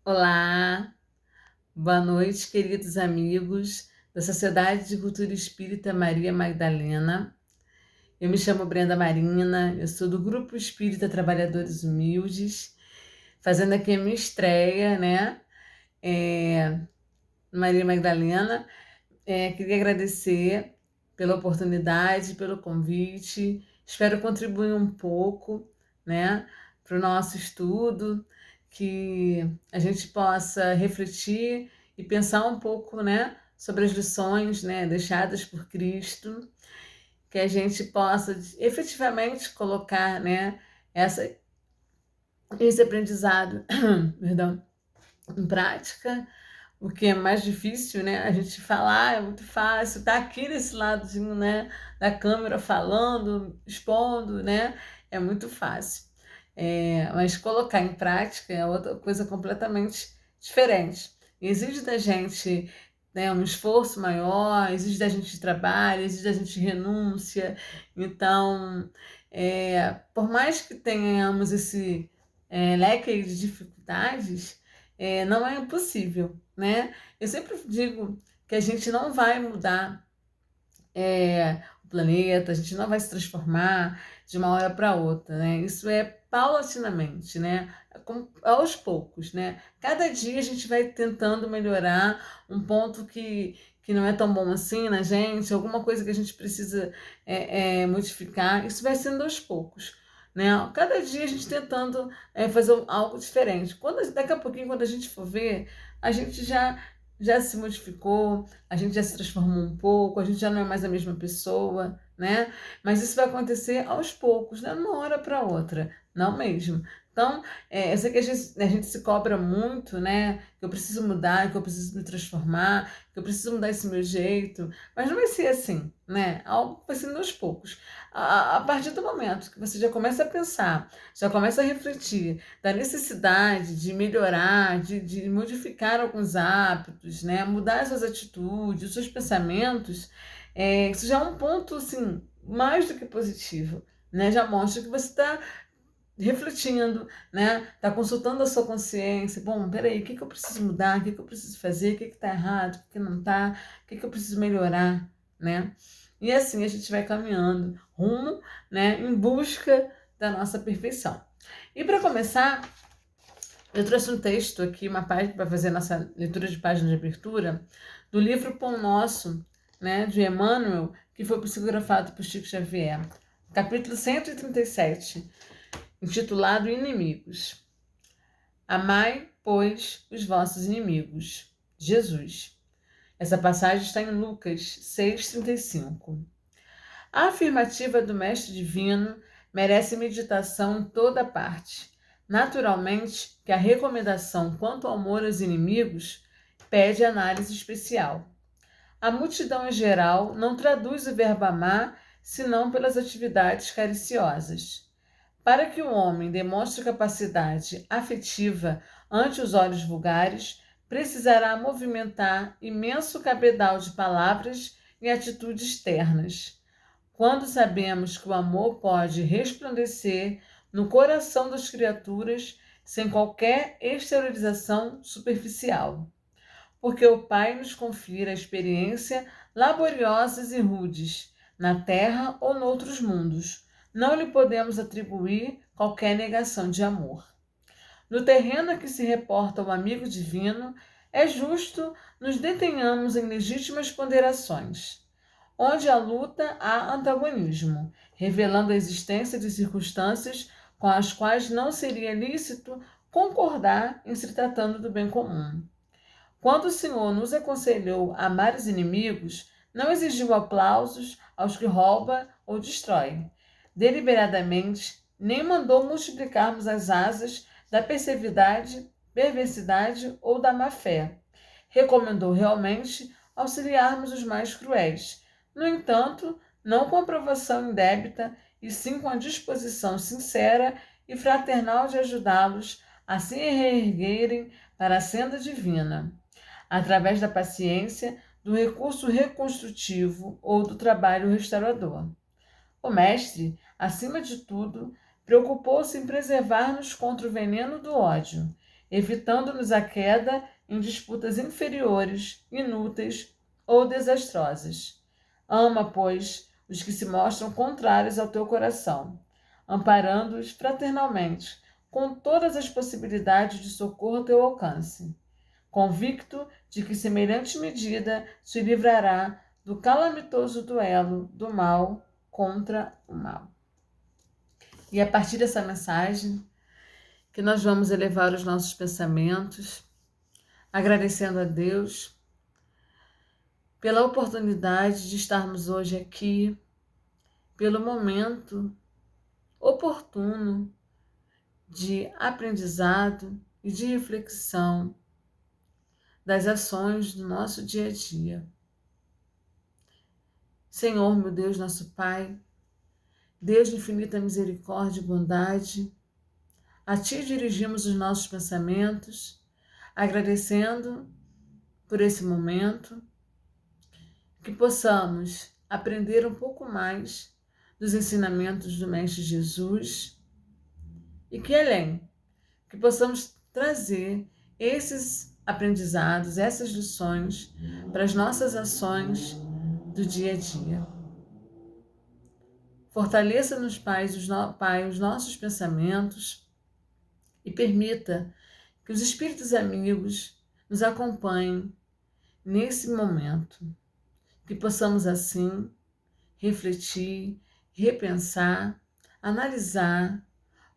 Olá, boa noite, queridos amigos da Sociedade de Cultura Espírita Maria Magdalena. Eu me chamo Brenda Marina, eu sou do Grupo Espírita Trabalhadores Humildes, fazendo aqui a minha estreia, né? Maria Magdalena. Queria agradecer pela oportunidade, pelo convite. Espero contribuir um pouco, né, para o nosso estudo, que a gente possa refletir e pensar um pouco, né, sobre as lições, né, deixadas por Cristo, que a gente possa efetivamente colocar, né, esse aprendizado, perdão, em prática, o que é mais difícil, né? A gente falar é muito fácil, tá aqui nesse ladozinho, né, da câmera falando, expondo, né? É muito fácil. Mas colocar em prática é outra coisa completamente diferente. Exige da gente, né, um esforço maior, exige da gente trabalho, exige da gente renúncia. Então, por mais que tenhamos esse leque de dificuldades, não é impossível, né? Eu sempre digo que a gente não vai mudar o planeta, a gente não vai se transformar de uma hora para outra, né? Isso é paulatinamente, né? Aos poucos, né? Cada dia a gente vai tentando melhorar um ponto que não é tão bom assim na gente, alguma coisa que a gente precisa modificar. Isso vai sendo aos poucos. Né? Cada dia a gente tentando fazer algo diferente. Daqui a pouquinho, quando a gente for ver, a gente já se modificou, a gente já se transformou um pouco, a gente já não é mais a mesma pessoa, né? Mas isso vai acontecer aos poucos, né? De uma hora para outra, não mesmo. Então, eu sei que a gente se cobra muito, né? Que eu preciso mudar, que eu preciso me transformar, que eu preciso mudar esse meu jeito, mas não vai ser assim, né? Algo vai sendo aos poucos. A partir do momento que você já começa a pensar, já começa a refletir da necessidade de melhorar, de modificar alguns hábitos, né? Mudar suas atitudes, os seus pensamentos, isso já é um ponto assim, mais do que positivo. Né? Já mostra que você está refletindo, né? Está consultando a sua consciência. Bom, peraí, o que eu preciso mudar? O que eu preciso fazer? O que está errado? O que não está? O que eu preciso melhorar? Né? E assim a gente vai caminhando rumo, né, em busca da nossa perfeição. E para começar, eu trouxe um texto aqui, uma página para fazer nossa leitura de página de abertura, do livro Pão Nosso, né, de Emmanuel, que foi psicografado por Chico Xavier. Capítulo 137, intitulado Inimigos. Amai, pois, os vossos inimigos. Jesus. Essa passagem está em Lucas 6,35. A afirmativa do Mestre Divino merece meditação em toda parte. Naturalmente que a recomendação quanto ao amor aos inimigos pede análise especial. A multidão em geral não traduz o verbo amar senão pelas atividades cariciosas. Para que o homem demonstre capacidade afetiva ante os olhos vulgares, precisará movimentar imenso cabedal de palavras e atitudes ternas. Quando sabemos que o amor pode resplandecer no coração das criaturas sem qualquer exteriorização superficial, porque o Pai nos confira a experiência laboriosas e rudes, na terra ou noutros mundos, não lhe podemos atribuir qualquer negação de amor. No terreno a que se reporta o amigo divino, é justo nos detenhamos em legítimas ponderações. Onde há luta, há antagonismo, revelando a existência de circunstâncias com as quais não seria lícito concordar em se tratando do bem comum. Quando o Senhor nos aconselhou a amar os inimigos, não exigiu aplausos aos que rouba ou destrói. Deliberadamente, nem mandou multiplicarmos as asas da perversidade ou da má-fé. Recomendou realmente auxiliarmos os mais cruéis. No entanto, não com aprovação indébita, e sim com a disposição sincera e fraternal de ajudá-los a se reerguerem para a senda divina através da paciência, do recurso reconstrutivo ou do trabalho restaurador. O mestre, acima de tudo, preocupou-se em preservar-nos contra o veneno do ódio, evitando-nos a queda em disputas inferiores, inúteis ou desastrosas. Ama, pois, os que se mostram contrários ao teu coração, amparando-os fraternalmente, com todas as possibilidades de socorro ao teu alcance, convicto de que semelhante medida te livrará do calamitoso duelo do mal contra o mal. E a partir dessa mensagem, que nós vamos elevar os nossos pensamentos, agradecendo a Deus pela oportunidade de estarmos hoje aqui, pelo momento oportuno de aprendizado e de reflexão das ações do nosso dia a dia. Senhor, meu Deus, nosso Pai, Deus de infinita misericórdia e bondade, a Ti dirigimos os nossos pensamentos, agradecendo por esse momento, que possamos aprender um pouco mais dos ensinamentos do Mestre Jesus e que além, que possamos trazer esses aprendizados, essas lições para as nossas ações do dia a dia. Fortaleça-nos, Pai, os nossos pensamentos e permita que os espíritos amigos nos acompanhem nesse momento, que possamos assim refletir, repensar, analisar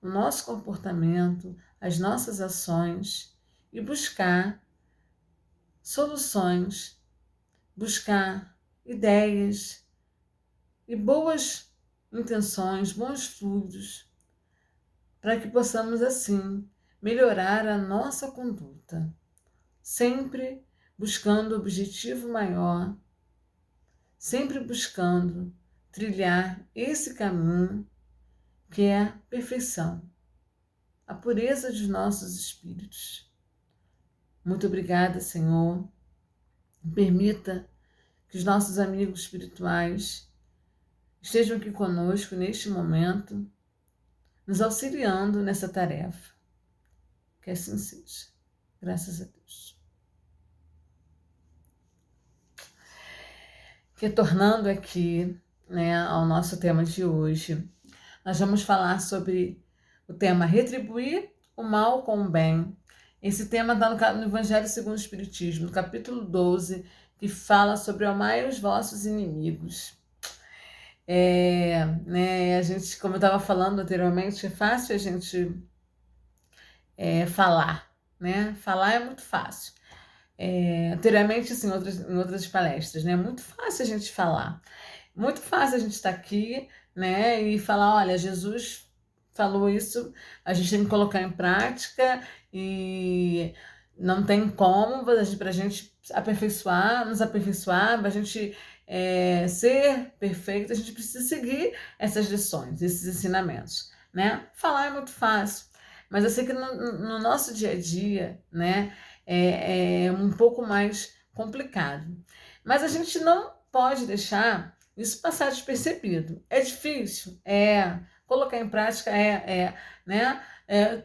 o nosso comportamento, as nossas ações e buscar soluções, buscar ideias e boas intenções, bons fluidos, para que possamos assim melhorar a nossa conduta, sempre buscando o objetivo maior, sempre buscando trilhar esse caminho que é a perfeição, a pureza dos nossos espíritos. Muito obrigada, Senhor. Permita que os nossos amigos espirituais estejam aqui conosco neste momento, nos auxiliando nessa tarefa. Que assim seja. Graças a Deus. Retornando aqui, ao nosso tema de hoje, nós vamos falar sobre o tema retribuir o mal com o bem. Esse tema está no Evangelho segundo o Espiritismo, no capítulo 12, que fala sobre amai os vossos inimigos. A gente, como eu estava falando anteriormente, é fácil a gente falar, né? Falar é muito fácil. Anteriormente, assim, em outras palestras, né? É muito fácil a gente falar. Muito fácil a gente estar aqui, né? E falar, olha, Jesus falou isso, a gente tem que colocar em prática e não tem como para a gente aperfeiçoar, nos aperfeiçoar, para a gente ser perfeito, a gente precisa seguir essas lições, esses ensinamentos, né? Falar é muito fácil, mas eu sei que no nosso dia a dia, né, é um pouco mais complicado. Mas a gente não pode deixar isso passar despercebido. É difícil? Colocar em prática né?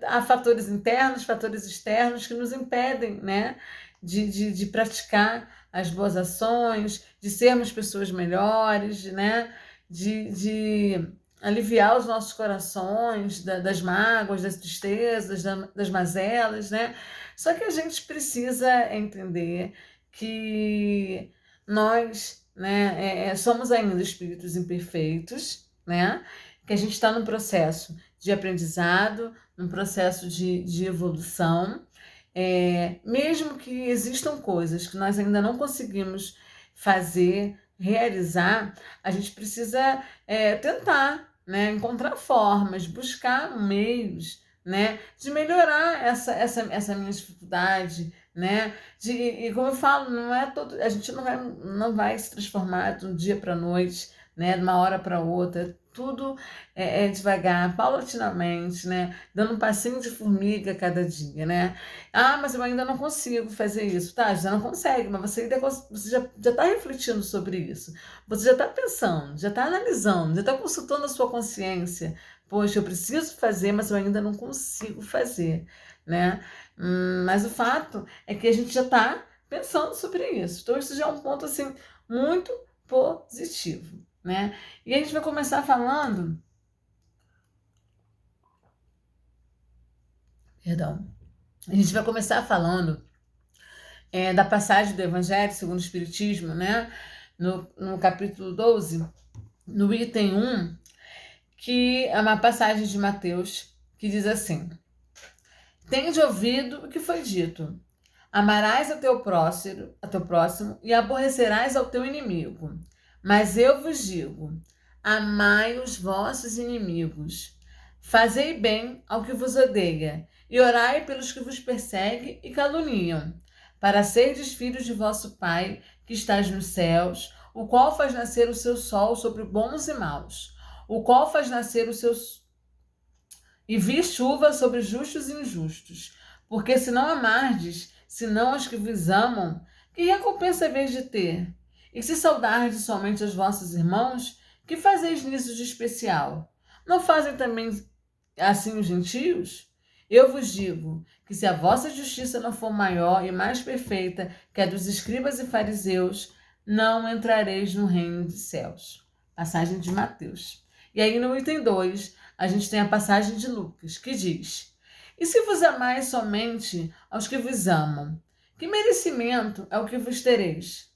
Há fatores internos, fatores externos que nos impedem, né, de praticar as boas ações, de sermos pessoas melhores, né, de aliviar os nossos corações das mágoas, das tristezas, das mazelas, né? Só que a gente precisa entender que nós, né, somos ainda espíritos imperfeitos, né? Que a gente está num processo de aprendizado, num processo de evolução, mesmo que existam coisas que nós ainda não conseguimos fazer, realizar, a gente precisa tentar, né, encontrar formas, buscar meios, né, de melhorar essa minha dificuldade, né? E como eu falo, a gente não vai se transformar de um dia para a noite, né, de uma hora para outra. Tudo devagar, paulatinamente, né? Dando um passinho de formiga cada dia, né? Mas eu ainda não consigo fazer isso. Tá, já não consegue, mas você já está refletindo sobre isso. Você já está pensando, já está analisando, já está consultando a sua consciência. Poxa, eu preciso fazer, mas eu ainda não consigo fazer, né? Mas o fato é que a gente já está pensando sobre isso. Então, isso já é um ponto, assim, muito positivo, né? E a gente vai começar falando... Perdão. A gente vai começar falando da passagem do Evangelho segundo o Espiritismo, né? No capítulo 12, no item 1, que é uma passagem de Mateus, que diz assim: Tende ouvido o que foi dito. Amarás a teu próximo e aborrecerás ao teu inimigo. Mas eu vos digo, amai os vossos inimigos. Fazei bem ao que vos odeia e orai pelos que vos perseguem e caluniam, para serdes filhos de vosso Pai, que estás nos céus, o qual faz nascer o seu sol sobre bons e maus, o qual faz nascer o seu e vi chuva sobre justos e injustos. Porque se não amardes, senão os que vos amam, que recompensa haveis de ter? E se saudardes somente os vossos irmãos, que fazeis nisso de especial? Não fazem também assim os gentios? Eu vos digo que se a vossa justiça não for maior e mais perfeita que a dos escribas e fariseus, não entrareis no reino dos céus. Passagem de Mateus. E aí no item 2, a gente tem a passagem de Lucas, que diz: E se vos amais somente aos que vos amam, que merecimento é o que vós tereis?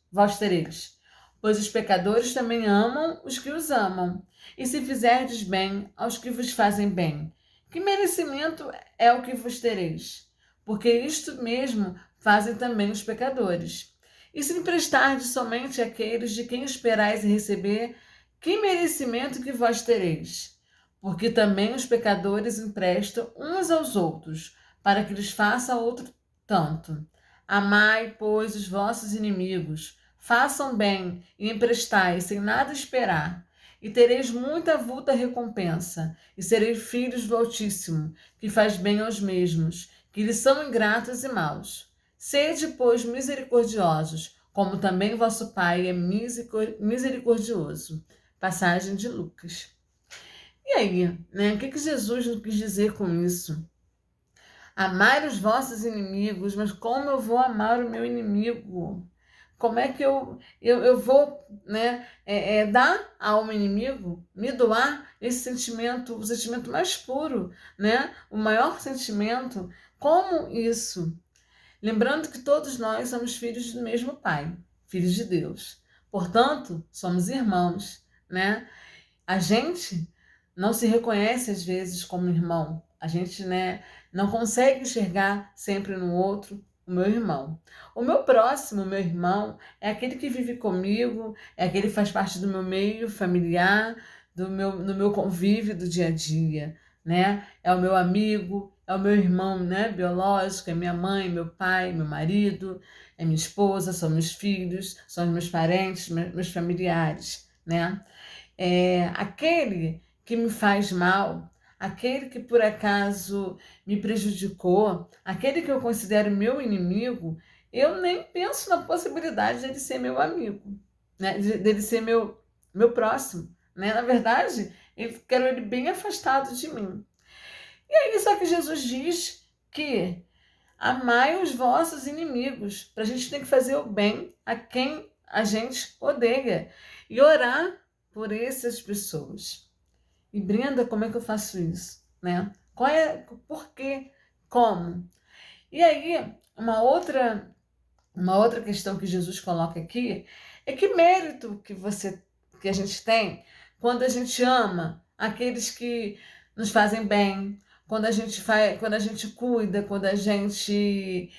Pois os pecadores também amam os que os amam. E se fizerdes bem aos que vos fazem bem, que merecimento é o que vos tereis? Porque isto mesmo fazem também os pecadores. E se emprestardes somente àqueles de quem esperais receber, que merecimento que vós tereis? Porque também os pecadores emprestam uns aos outros, para que lhes faça outro tanto. Amai, pois, os vossos inimigos, façam bem e emprestai sem nada esperar, e tereis muita vulta recompensa, e sereis filhos do Altíssimo, que faz bem aos mesmos, que lhes são ingratos e maus. Sede, pois, misericordiosos, como também vosso Pai é misericordioso. Passagem de Lucas. E aí, né? O que Jesus nos quis dizer com isso? Amar os vossos inimigos, mas como eu vou amar o meu inimigo? Como é que eu vou, né, dar ao meu inimigo, me doar esse sentimento, o sentimento mais puro, né? O maior sentimento? Como isso? Lembrando que todos nós somos filhos do mesmo Pai, filhos de Deus. Portanto, somos irmãos, né? A gente não se reconhece às vezes como irmão. A gente, né, não consegue enxergar sempre no outro o meu irmão. O meu próximo, o meu irmão, é aquele que vive comigo, é aquele que faz parte do meu meio familiar, do meu convívio do dia a dia, né? É o meu amigo, é o meu irmão, né, biológico, é minha mãe, meu pai, meu marido, é minha esposa, são meus filhos, são os meus parentes, meus familiares, né? Aquele que me faz mal, aquele que por acaso me prejudicou, aquele que eu considero meu inimigo, eu nem penso na possibilidade dele ser meu amigo, né? Dele ser meu próximo, né? Na verdade, eu quero ele bem afastado de mim. E aí, só que Jesus diz que amai os vossos inimigos. Para a gente tem que fazer o bem a quem a gente odeia e orar por essas pessoas. E Brenda, como é que eu faço isso, né? Por quê? Como? E aí, uma outra questão que Jesus coloca aqui é que mérito que a gente tem quando a gente ama aqueles que nos fazem bem, quando a gente cuida, quando a gente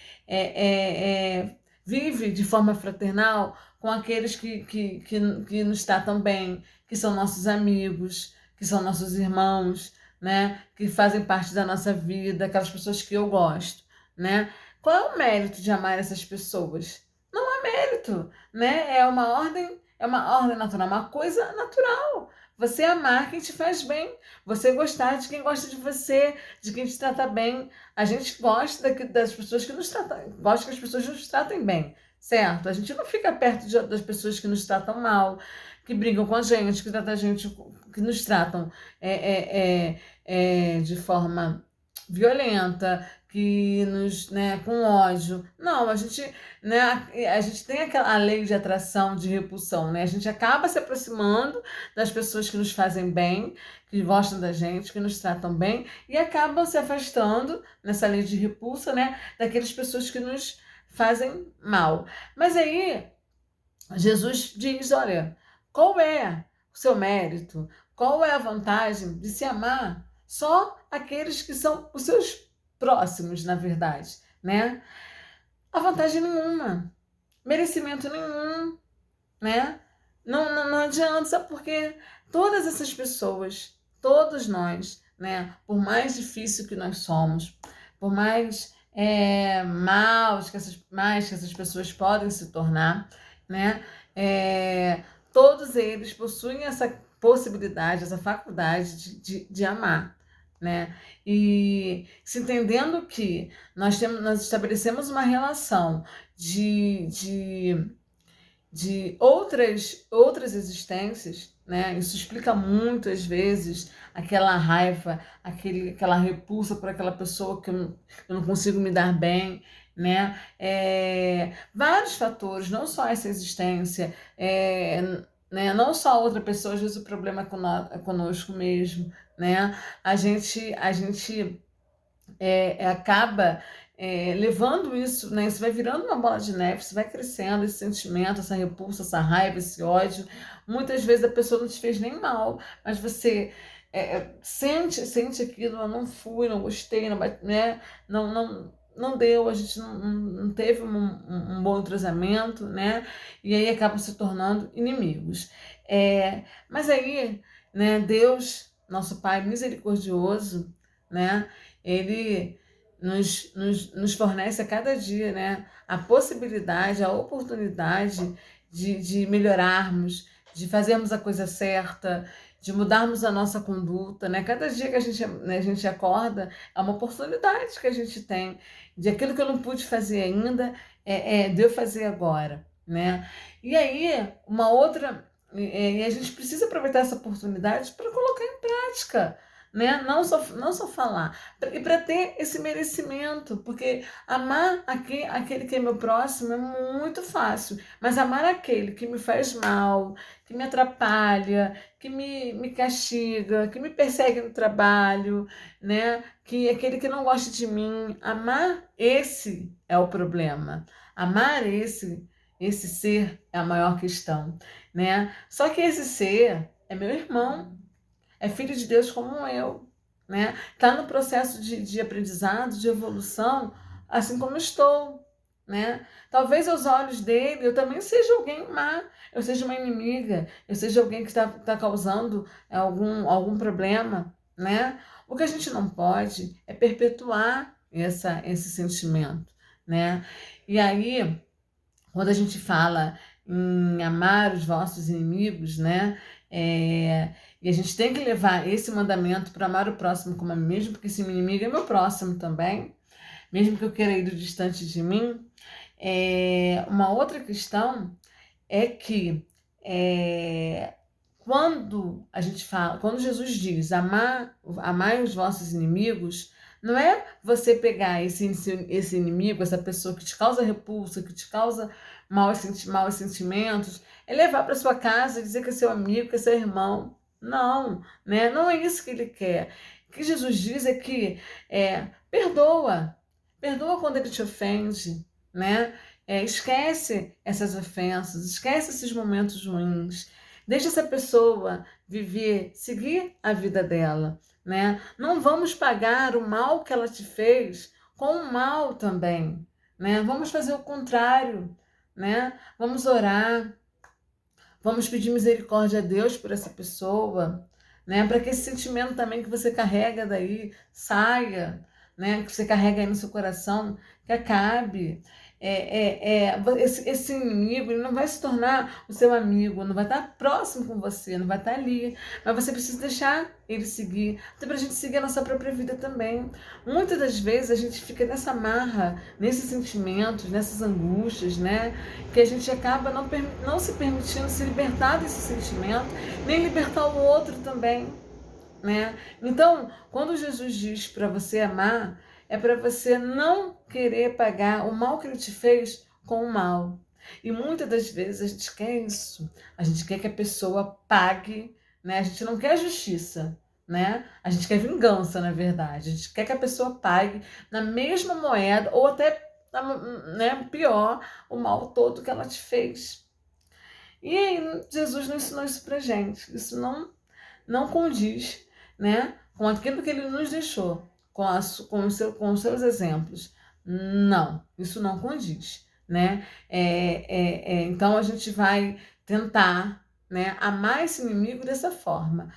vive de forma fraternal com aqueles que nos tratam bem, que são nossos amigos, que são nossos irmãos, né? Que fazem parte da nossa vida, aquelas pessoas que eu gosto, né? Qual é o mérito de amar essas pessoas? Não há mérito, né? É uma ordem natural, uma coisa natural. Você amar quem te faz bem, você gostar de quem gosta de você, de quem te trata bem. A gente gosta das pessoas que nos tratam, gosta que as pessoas nos tratem bem, certo? A gente não fica perto das pessoas que nos tratam mal, que brigam com a gente, que tratam a gente, que nos tratam de forma violenta, que nos, né, com ódio. Não, a gente, né, a gente tem aquela a lei de atração, de repulsão, né? A gente acaba se aproximando das pessoas que nos fazem bem, que gostam da gente, que nos tratam bem, e acabam se afastando nessa lei de repulsa, né, daquelas pessoas que nos fazem mal. Mas aí Jesus diz: olha, qual é o seu mérito? Qual é a vantagem de se amar só aqueles que são os seus próximos, na verdade, né? A vantagem nenhuma, merecimento nenhum, né? Não adianta, sabe por quê? Todas essas pessoas, todos nós, né? Por mais difícil que nós somos, por mais maus que essas pessoas podem se tornar, né? É, todos eles possuem essa possibilidade, essa faculdade de amar, né? E se entendendo que nós estabelecemos uma relação de outras existências, né? Isso explica muitas vezes aquela raiva, aquela repulsa por aquela pessoa que eu não consigo me dar bem, né? Vários fatores, não só essa existência, né? Não só a outra pessoa, às vezes o problema é conosco mesmo, né? A gente acaba levando isso, né? Isso vai virando uma bola de neve, isso vai crescendo, esse sentimento, essa repulsa, essa raiva, esse ódio. Muitas vezes a pessoa não te fez nem mal, mas você sente aquilo: eu não fui, não gostei, não, né? Não deu, a gente não teve um bom entrosamento, né? E aí acabam se tornando inimigos. Mas aí, né, Deus, nosso Pai misericordioso, né? Ele nos fornece a cada dia, né, a possibilidade, a oportunidade de melhorarmos, de fazermos a coisa certa, de mudarmos a nossa conduta, né? Cada dia que a gente acorda é uma oportunidade que a gente tem de aquilo que eu não pude fazer ainda, de eu fazer agora, né? E aí, uma outra... E a gente precisa aproveitar essa oportunidade para colocar em prática, né? Não só falar, e para ter esse merecimento, porque amar aquele que é meu próximo é muito fácil, mas amar aquele que me faz mal, que me atrapalha, que me castiga, que me persegue no trabalho, né? Que aquele que não gosta de mim, amar esse é o problema. Amar esse ser é a maior questão, né? Só que esse ser é meu irmão, é filho de Deus como eu, né? Está no processo de aprendizado, de evolução, assim como estou, né? Talvez aos olhos dele eu também seja alguém má, eu seja uma inimiga, eu seja alguém que está causando algum problema, né? O que a gente não pode é perpetuar esse sentimento, né? E aí, quando a gente fala em amar os vossos inimigos, né? E a gente tem que levar esse mandamento para amar o próximo como a mim mesmo, porque esse meu inimigo é meu próximo também, mesmo que eu queira ir distante de mim. Uma outra questão é que quando a gente fala, quando Jesus diz amai os vossos inimigos, não é você pegar esse inimigo, essa pessoa que te causa repulsa, que te causa maus sentimentos, é levar para sua casa e dizer que é seu amigo, que é seu irmão. Não, né? Não é isso que ele quer. O que Jesus diz é que perdoa. Perdoa quando ele te ofende, né? Esquece essas ofensas, esquece esses momentos ruins. Deixa essa pessoa viver, seguir a vida dela, né? Não vamos pagar o mal que ela te fez com o mal também, né? Vamos fazer o contrário, né? Vamos orar, vamos pedir misericórdia a Deus por essa pessoa, né? Para que esse sentimento também que você carrega daí saia, né? Que você carrega aí no seu coração, que acabe. Esse inimigo, ele não vai se tornar o seu amigo, não vai estar próximo com você, não vai estar ali, mas você precisa deixar ele seguir, até para a gente seguir a nossa própria vida também. Muitas das vezes a gente fica nessa marra, nesses sentimentos, nessas angústias, né? Que a gente acaba não se permitindo se libertar desse sentimento, nem libertar o outro também, né? Então, quando Jesus diz para você amar, é para você não querer pagar o mal que ele te fez com o mal. E muitas das vezes a gente quer isso. A gente quer que a pessoa pague, né? A gente não quer justiça, né? A gente quer vingança, na verdade. A gente quer que a pessoa pague na mesma moeda ou até, né, pior, o mal todo que ela te fez. E aí, Jesus não ensinou isso pra gente. Isso não condiz, né, com aquilo que ele nos deixou, com os seus exemplos. Não, isso não condiz, né? Então a gente vai tentar, né, amar esse inimigo dessa forma.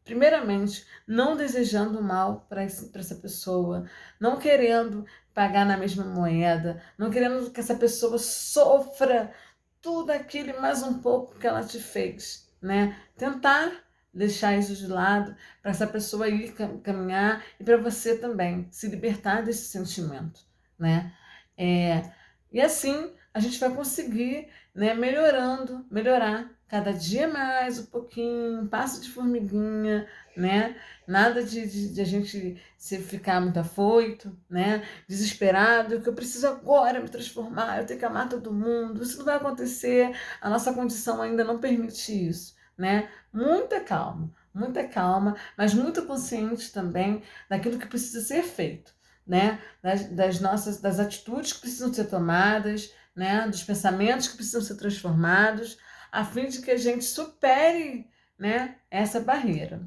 Primeiramente, não desejando mal para essa pessoa, não querendo pagar na mesma moeda, não querendo que essa pessoa sofra tudo aquilo e mais um pouco que ela te fez, né? Tentar deixar isso de lado para essa pessoa ir caminhar e para você também se libertar desse sentimento, né? É, e assim a gente vai conseguir, né, melhorar cada dia mais um pouquinho, um passo de formiguinha, né? Nada de a gente se ficar muito afoito, né? Desesperado, que eu preciso agora me transformar, eu tenho que amar todo mundo. Isso não vai acontecer, a nossa condição ainda não permite isso, né? Muita calma, mas muito consciente também daquilo que precisa ser feito, né? Das atitudes que precisam ser tomadas, né? Dos pensamentos que precisam ser transformados, a fim de que a gente supere, né, essa barreira.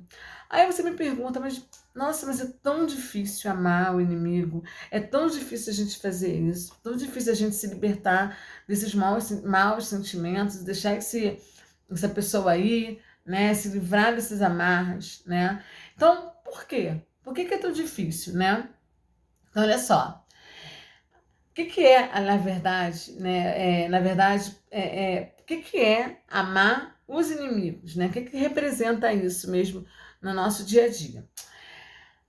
Aí você me pergunta, mas nossa, mas é tão difícil amar o inimigo, é tão difícil a gente fazer isso, tão difícil a gente se libertar desses maus sentimentos, deixar essa pessoa aí, né, se livrar desses amarras, né? Então, por quê? Por que é tão difícil, né? Então, olha só, o que é, na verdade, né? O que é amar os inimigos, né? O que representa isso mesmo no nosso dia a dia?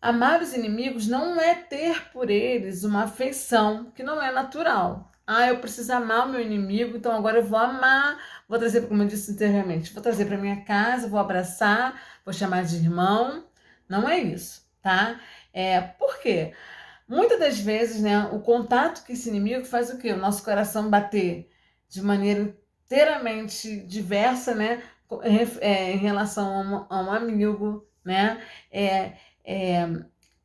Amar os inimigos não é ter por eles uma afeição que não é natural. Ah, eu preciso amar o meu inimigo, então agora eu vou amar, vou trazer, como eu disse anteriormente, vou trazer para minha casa, vou abraçar, vou chamar de irmão. Não é isso, tá? Por quê? Muitas das vezes, né, o contato com esse inimigo faz o quê? O nosso coração bater de maneira inteiramente diversa, né, em relação a um amigo, né? É, é,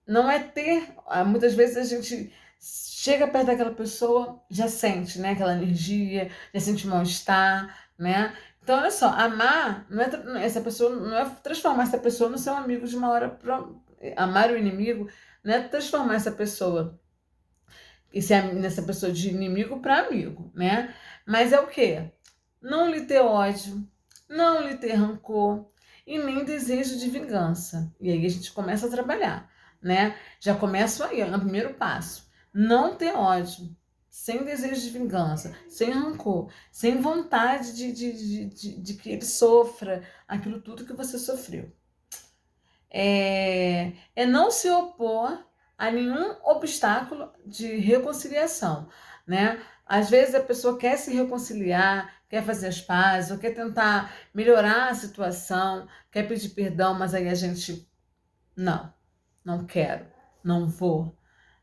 não é ter. Muitas vezes a gente chega perto daquela pessoa, já sente, né, aquela energia, já sente mal-estar, né? Então, olha só, amar não é essa pessoa, não é transformar essa pessoa no seu amigo de uma hora para amar o inimigo, não é transformar nessa pessoa de inimigo para amigo, né? Mas é o quê? Não lhe ter ódio, não lhe ter rancor e nem desejo de vingança. E aí a gente começa a trabalhar, né? Já começa aí, no primeiro passo. Não ter ódio, sem desejo de vingança, sem rancor, sem vontade de que ele sofra aquilo tudo que você sofreu. É não se opor a nenhum obstáculo de reconciliação, né? Às vezes a pessoa quer se reconciliar, quer fazer as pazes, ou quer tentar melhorar a situação, quer pedir perdão, mas aí a gente, não, não quero, não vou,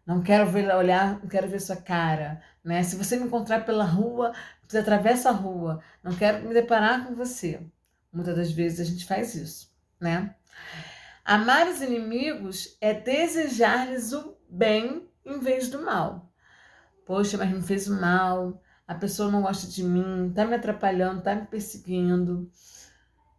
não quero ver olhar, não quero ver sua cara, né? Se você me encontrar pela rua, você atravessa a rua, não quero me deparar com você. Muitas das vezes a gente faz isso, né? Amar os inimigos é desejar-lhes o bem em vez do mal. Poxa, mas me fez o mal, a pessoa não gosta de mim, tá me atrapalhando, tá me perseguindo.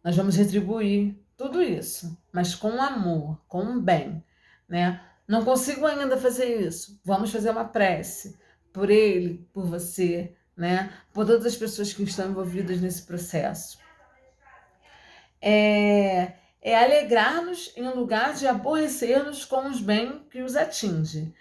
Nós vamos retribuir tudo isso, mas com amor, com o bem, né? Não consigo ainda fazer isso. Vamos fazer uma prece por ele, por você, né? Por todas as pessoas que estão envolvidas nesse processo. É alegrar-nos em lugar de aborrecer-nos com os bens que os atinge,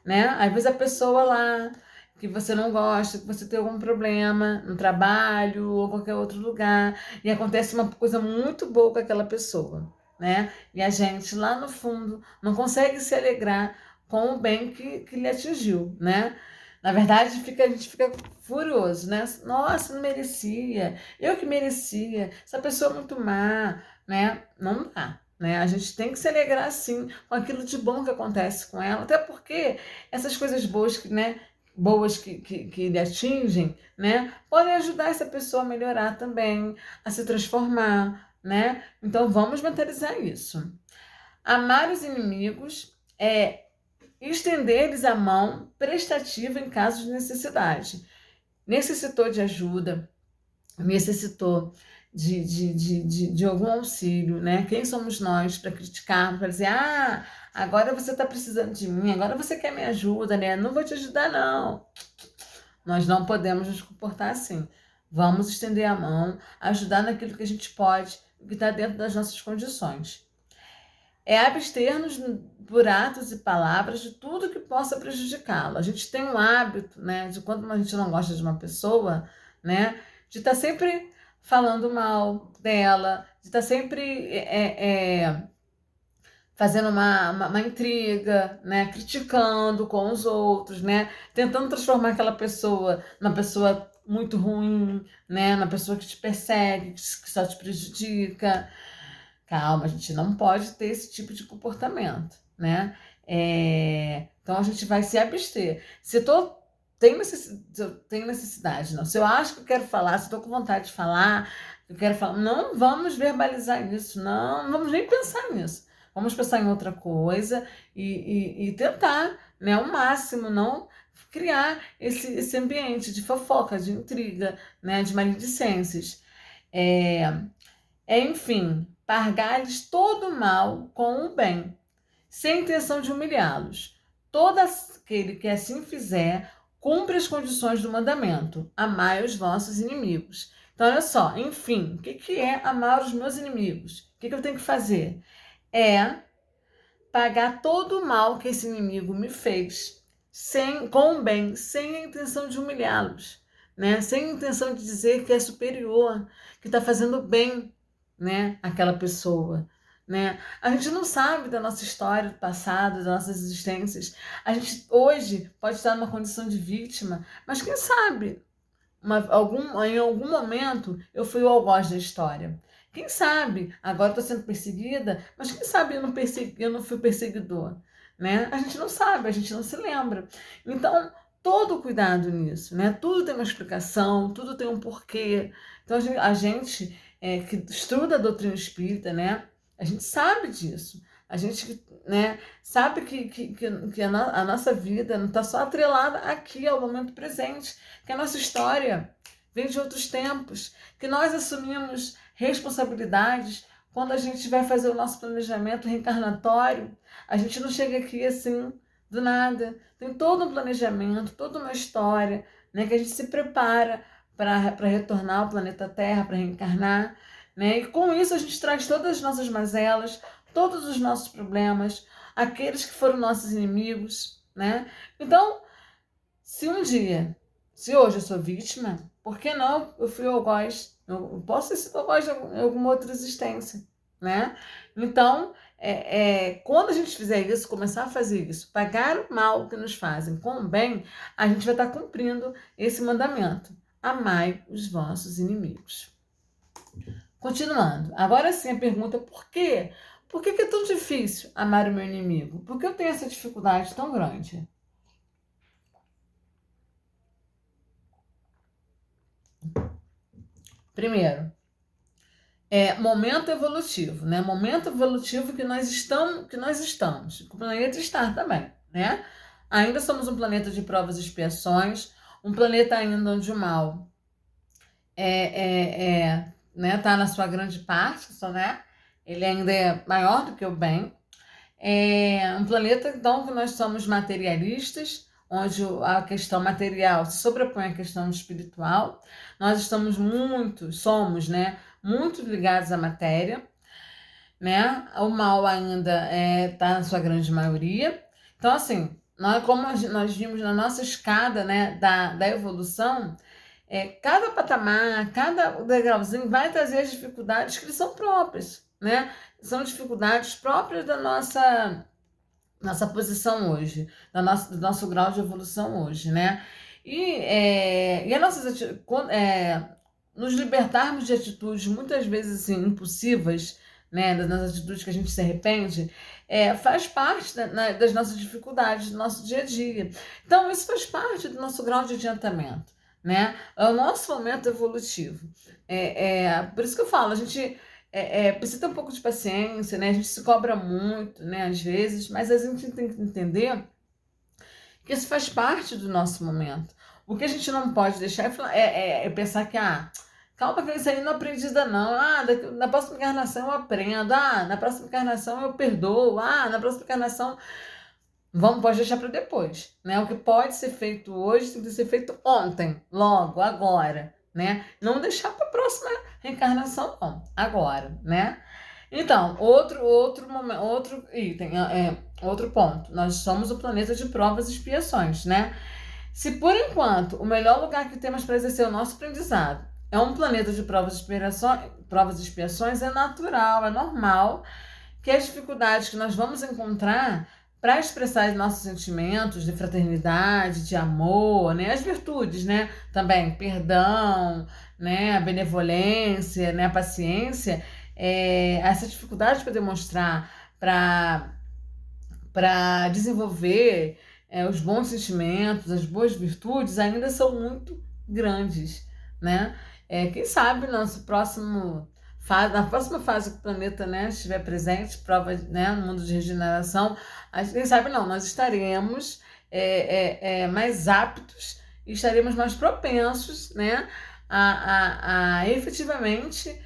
né? Às vezes a pessoa lá que você não gosta, que você tem algum problema no trabalho ou qualquer outro lugar, e acontece uma coisa muito boa com aquela pessoa, né? E a gente lá no fundo não consegue se alegrar com o bem que lhe atingiu, né? Na verdade, a gente fica furioso, né? Nossa, não merecia, eu que merecia, essa pessoa é muito má, né? Não dá, né? A gente tem que se alegrar, sim, com aquilo de bom que acontece com ela, até porque essas coisas boas que, né, boas que lhe atingem, né, podem ajudar essa pessoa a melhorar também, a se transformar, né? Então vamos mentalizar isso. Amar os inimigos é estender-lhes a mão prestativa em caso de necessidade. Necessitou de ajuda, necessitou de algum auxílio, né? Quem somos nós para criticar, para dizer, ah, agora você está precisando de mim, agora você quer minha ajuda, né? Não vou te ajudar, não. Nós não podemos nos comportar assim. Vamos estender a mão, ajudar naquilo que a gente pode, que está dentro das nossas condições. É abster-nos por atos e palavras de tudo que possa prejudicá-lo. A gente tem um hábito, né, de quando a gente não gosta de uma pessoa, né, de estar sempre falando mal dela, de estar sempre fazendo uma intriga, né, criticando com os outros, né, tentando transformar aquela pessoa numa pessoa muito ruim, né, na pessoa que te persegue, que só te prejudica. Calma, a gente não pode ter esse tipo de comportamento, né? Então a gente vai se abster. Se eu tenho necessidade, não. Se eu acho que eu quero falar, se eu estou com vontade de falar, eu quero falar, não vamos verbalizar isso, não vamos nem pensar nisso. Vamos pensar em outra coisa e tentar, né, ao máximo, não criar esse ambiente de fofoca, de intriga, né, de maledicências. Enfim, pagar-lhes todo o mal com o bem, sem intenção de humilhá-los. Todo aquele que assim fizer, cumpre as condições do mandamento: amai os vossos inimigos. Então, olha só, enfim, o que é amar os meus inimigos? O que eu tenho que fazer? É pagar todo o mal que esse inimigo me fez, com o bem, sem a intenção de humilhá-los, né? Sem a intenção de dizer que é superior, que está fazendo bem, né, aquela pessoa, né? A gente não sabe da nossa história, do passado, das nossas existências. A gente hoje pode estar numa condição de vítima, mas quem sabe em algum momento eu fui o algoz da história. Quem sabe agora estou sendo perseguida, mas quem sabe eu não fui perseguidor, né? A gente não sabe, a gente não se lembra. Então, todo cuidado nisso, né? Tudo tem uma explicação, tudo tem um porquê. Então, a gente que estuda a doutrina espírita, né? A gente sabe disso. A gente, né, sabe que a nossa vida não está só atrelada aqui ao momento presente, que a nossa história vem de outros tempos, que nós assumimos responsabilidades quando a gente vai fazer o nosso planejamento reencarnatório. A gente não chega aqui assim, do nada. Tem todo um planejamento, toda uma história, né, que a gente se prepara para retornar ao planeta Terra, para reencarnar, né? E com isso a gente traz todas as nossas mazelas, todos os nossos problemas, aqueles que foram nossos inimigos, né? Então, se hoje eu sou vítima, por que não eu fui algoz? Eu posso ter sido algoz em alguma outra existência, né? Então, quando a gente fizer isso, começar a fazer isso, pagar o mal que nos fazem com o bem, a gente vai estar cumprindo esse mandamento: amai os vossos inimigos. Continuando, agora sim a pergunta: por quê? Por que é tão difícil amar o meu inimigo? Por que eu tenho essa dificuldade tão grande? Primeiro, momento evolutivo, né? Momento evolutivo que nós estamos, que o planeta está também, né? Ainda somos um planeta de provas e expiações, um planeta ainda onde o mal né, tá na sua grande parte, só, né? Ele ainda é maior do que o bem. É um planeta, então, que nós somos materialistas, onde a questão material se sobrepõe à questão espiritual. Nós somos, né, muito ligados à matéria, né? O mal ainda está na sua grande maioria. Então, assim, como nós vimos na nossa escada, né, da evolução, cada patamar, cada degrauzinho vai trazer as dificuldades que lhe são próprias, né? São dificuldades próprias da nossa posição hoje, do nosso grau de evolução hoje, né? E nos libertarmos de atitudes muitas vezes assim, impulsivas, né, das nossas atitudes que a gente se arrepende, faz parte das nossas dificuldades do nosso dia a dia. Então, isso faz parte do nosso grau de adiantamento, né? É o nosso momento evolutivo. Por isso que eu falo, a gente precisa ter um pouco de paciência, né? A gente se cobra muito, né, às vezes, mas a gente tem que entender que isso faz parte do nosso momento. O que a gente não pode deixar é pensar que, calma que isso aí não aprendi ainda não. Na próxima encarnação eu aprendo. Na próxima encarnação eu perdoo. Na próxima encarnação... Pode deixar para depois, né? O que pode ser feito hoje tem que ser feito ontem, logo, agora, né? Não deixar para a próxima reencarnação, não. Agora, né? Então, outro momento, outro item, outro ponto. Nós somos o planeta de provas e expiações, né? Se por enquanto o melhor lugar que temos para exercer o nosso aprendizado é um planeta de provas e expiações, é natural, é normal que as dificuldades que nós vamos encontrar para expressar nossos sentimentos de fraternidade, de amor, né? As virtudes, né? Também, perdão, né? A benevolência, né? A paciência, essa dificuldade para demonstrar, para desenvolver os bons sentimentos, as boas virtudes, ainda são muito grandes, né? Quem sabe nosso na próxima fase que o planeta, né, estiver presente, prova, né, no mundo de regeneração, quem sabe não, nós estaremos mais aptos e estaremos mais propensos, né, a efetivamente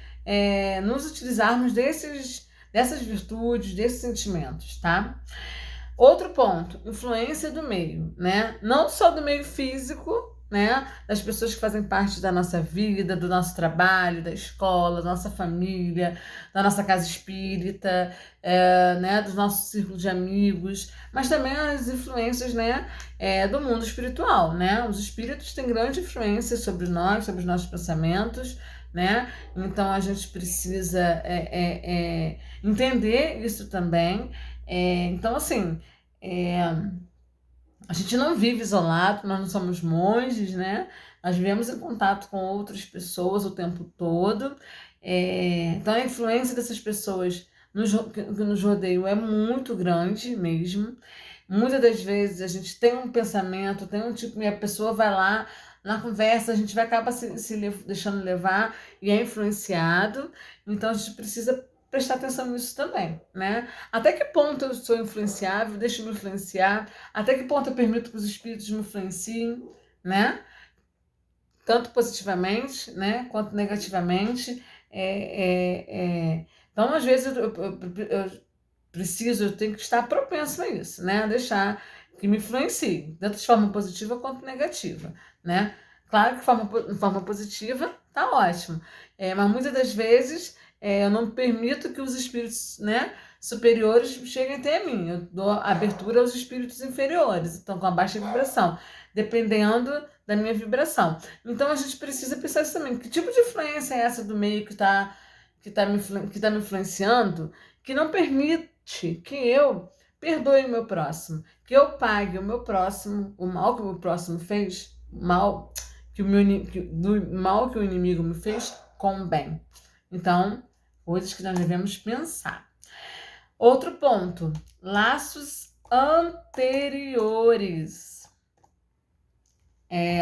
nos utilizarmos dessas virtudes, desses sentimentos, tá? Outro ponto, influência do meio, né? Não só do meio físico, né? Das pessoas que fazem parte da nossa vida, do nosso trabalho, da escola, da nossa família, da nossa casa espírita, né? Do nosso círculo de amigos, mas também as influências, né? Do mundo espiritual, né? Os espíritos têm grande influência sobre nós, sobre os nossos pensamentos, né? Então a gente precisa entender isso também. Então, assim, a gente não vive isolado, nós não somos monges, né? Nós vivemos em contato com outras pessoas o tempo todo. Então, a influência dessas pessoas que nos rodeiam é muito grande mesmo. Muitas das vezes a gente tem um pensamento, tem um tipo, e a pessoa vai lá, na conversa, a gente vai acabar se deixando levar e é influenciado. Então, a gente precisa prestar atenção nisso também, né? Até que ponto eu sou influenciável, deixo me influenciar, até que ponto eu permito que os espíritos me influenciem, né? Tanto positivamente, né, quanto negativamente. Então, às vezes, eu tenho que estar propenso a isso, né? A deixar que me influencie, tanto de forma positiva quanto negativa, né? Claro que de forma positiva tá ótimo, mas muitas das vezes eu não permito que os espíritos, né, superiores cheguem até mim. Eu dou abertura aos espíritos inferiores, então com a baixa vibração, dependendo da minha vibração. Então a gente precisa pensar isso também. Que tipo de influência é essa do meio que tá me influenciando, que não permite que eu perdoe o meu próximo, que eu pague o meu próximo, o mal que o meu próximo fez, do mal que o inimigo me fez, com o bem. Então, coisas que nós devemos pensar. Outro ponto, laços anteriores.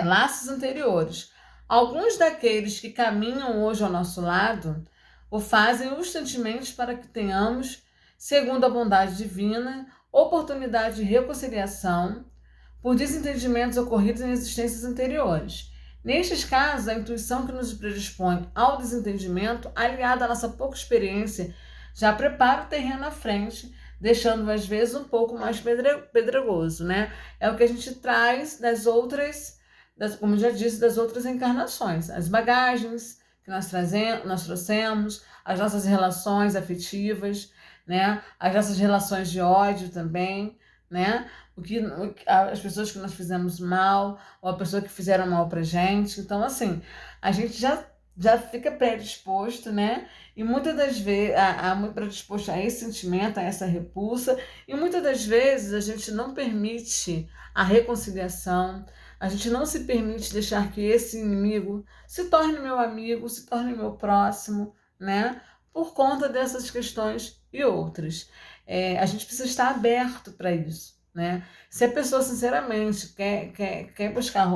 Laços anteriores. Alguns daqueles que caminham hoje ao nosso lado o fazem constantemente para que tenhamos, segundo a bondade divina, oportunidade de reconciliação por desentendimentos ocorridos em existências anteriores. Nestes casos, a intuição que nos predispõe ao desentendimento, aliada à nossa pouca experiência, já prepara o terreno à frente, deixando às vezes um pouco mais pedregoso, né? É o que a gente traz como já disse, das outras encarnações, as bagagens que nós trouxemos, as nossas relações afetivas, né? As nossas relações de ódio também, né? As pessoas que nós fizemos mal, ou a pessoa que fizeram mal pra gente. Então, assim, a gente já fica predisposto, né? E muitas das vezes, muito predisposto a esse sentimento, a essa repulsa, e muitas das vezes a gente não permite a reconciliação, a gente não se permite deixar que esse inimigo se torne meu amigo, se torne meu próximo, né? por conta dessas questões e outras. A gente precisa estar aberto para isso, né? Se a pessoa, sinceramente, quer buscar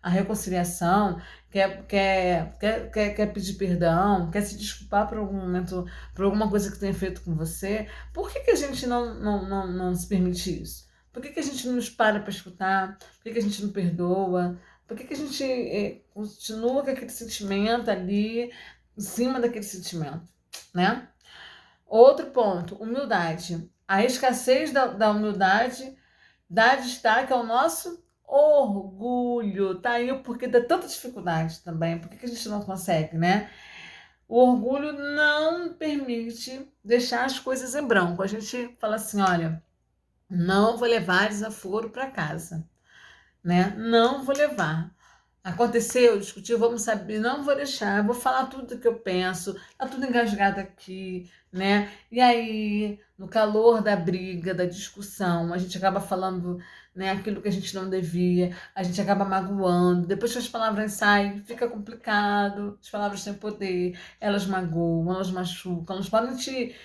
a reconciliação, quer pedir perdão, quer se desculpar por algum momento, por alguma coisa que tenha feito com você, por que a gente não se permite isso? Por que a gente não nos para escutar? Por que a gente não perdoa? Por que a gente continua com aquele sentimento ali, em cima daquele sentimento, né? Outro ponto, humildade. A escassez da humildade dá destaque ao nosso orgulho. Tá aí porque dá tanta dificuldade também. Por que a gente não consegue, né? O orgulho não permite deixar as coisas em branco. A gente fala assim, olha, não vou levar desaforo para casa, né? Não vou levar. Aconteceu, discutiu, vamos saber, não vou deixar, vou falar tudo o que eu penso, tá tudo engasgado aqui, né? E aí, no calor da briga, da discussão, a gente acaba falando, né, aquilo que a gente não devia, a gente acaba magoando, depois que as palavras saem, fica complicado, as palavras têm poder, elas magoam, elas machucam, elas podem te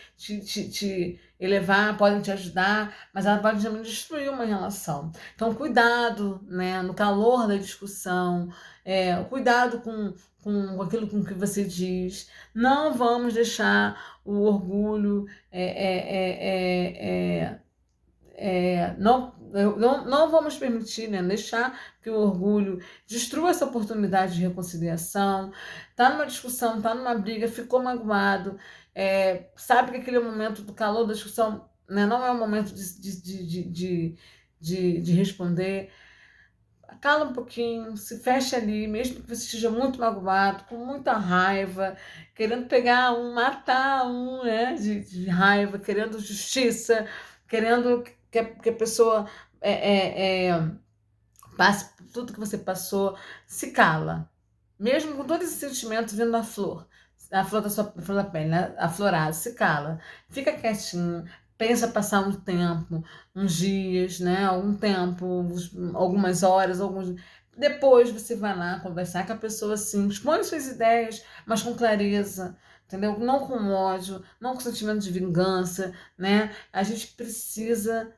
elevar, podem te ajudar, mas elas podem também destruir uma relação. Então, cuidado, né, no calor da discussão, cuidado com aquilo com que você diz. Não vamos deixar o orgulho, não vamos permitir, né, deixar que o orgulho destrua essa oportunidade de reconciliação. Tá numa discussão, tá numa briga, ficou magoado, sabe que aquele momento do calor da discussão, né, não é o momento de responder. Cala um pouquinho, se fecha ali, mesmo que você esteja muito magoado, com muita raiva, querendo pegar um, matar um, né, de raiva, querendo justiça, querendo que a pessoa passe por tudo que você passou, se cala. Mesmo com todo esse sentimento vindo da flor, a flor da sua flor da pele, né, aflorada, se cala. Fica quietinho, pensa passar um tempo, uns dias, né, algum tempo, algumas horas, alguns. Depois você vai lá conversar com a pessoa assim, expõe suas ideias, mas com clareza, entendeu? Não com ódio, não com sentimento de vingança, né? A gente precisa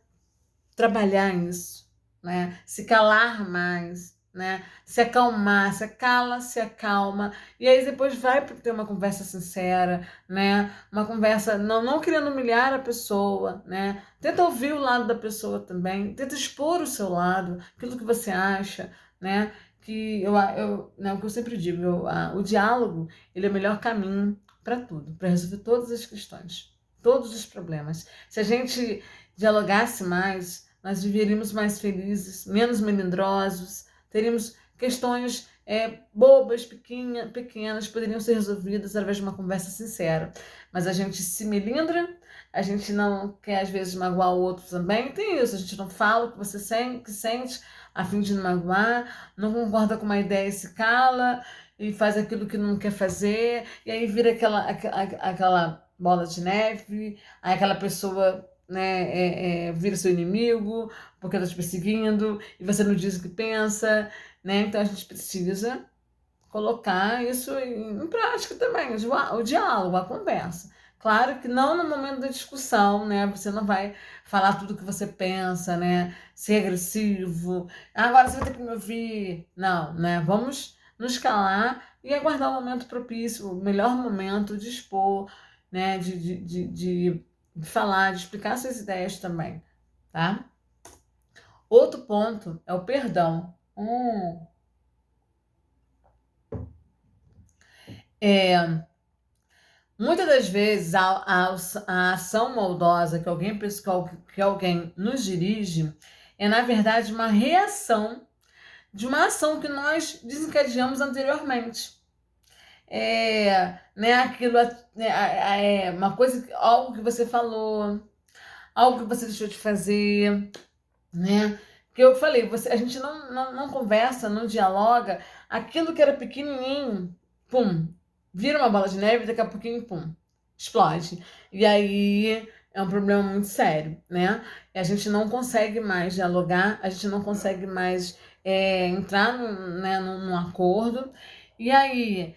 trabalhar nisso, né? Se calar mais, né? Se acalmar, se cala, se acalma, e aí depois vai ter uma conversa sincera, né? Uma conversa não querendo humilhar a pessoa, né? Tenta ouvir o lado da pessoa também, tenta expor o seu lado, aquilo que você acha, né? Que né, o que eu sempre digo, o diálogo, ele é o melhor caminho para tudo, para resolver todas as questões, todos os problemas. Se a gente dialogasse mais, nós viveríamos mais felizes, menos melindrosos, teríamos questões bobas, pequenas, poderiam ser resolvidas através de uma conversa sincera. Mas a gente se melindra, a gente não quer às vezes magoar o outro também, tem isso, a gente não fala o que você sente a fim de não magoar, não concorda com uma ideia e se cala, e faz aquilo que não quer fazer, e aí vira aquela bola de neve, aí aquela pessoa, né, vira seu inimigo porque está te perseguindo e você não diz o que pensa, né? Então a gente precisa colocar isso em prática também, o diálogo, a conversa. Claro que não no momento da discussão, né? Você não vai falar tudo o que você pensa, né? Ser agressivo. Agora você vai ter que me ouvir. Não, né? Vamos nos calar e aguardar o momento propício, o melhor momento de expor, né? De falar, de explicar suas ideias também, tá? Outro ponto é o perdão. Muitas das vezes a ação maldosa que alguém nos dirige é, na verdade, uma reação de uma ação que nós desencadeamos anteriormente. Né, aquilo, uma coisa, algo que você falou, algo que você deixou de fazer, né? Que eu falei, a gente não conversa, não dialoga, aquilo que era pequenininho, pum, vira uma bola de neve e daqui a pouquinho, pum, explode. E aí é um problema muito sério, né? E a gente não consegue mais dialogar, a gente não consegue mais entrar num acordo. E aí,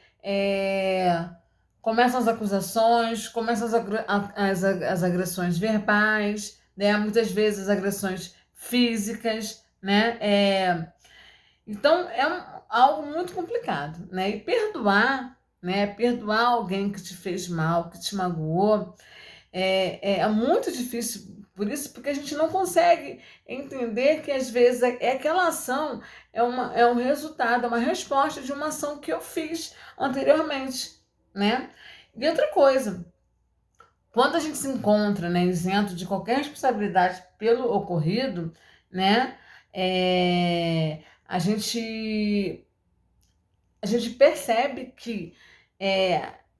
começam as acusações, começam as agressões verbais, né? Muitas vezes as agressões físicas, né? Então algo muito complicado, né? E perdoar, né? Perdoar alguém que te fez mal, que te magoou, é muito difícil. Por isso, porque a gente não consegue entender que às vezes aquela ação é um resultado, é uma resposta de uma ação que eu fiz anteriormente, né? E outra coisa, quando a gente se encontra, né, isento de qualquer responsabilidade pelo ocorrido, né, a gente percebe que,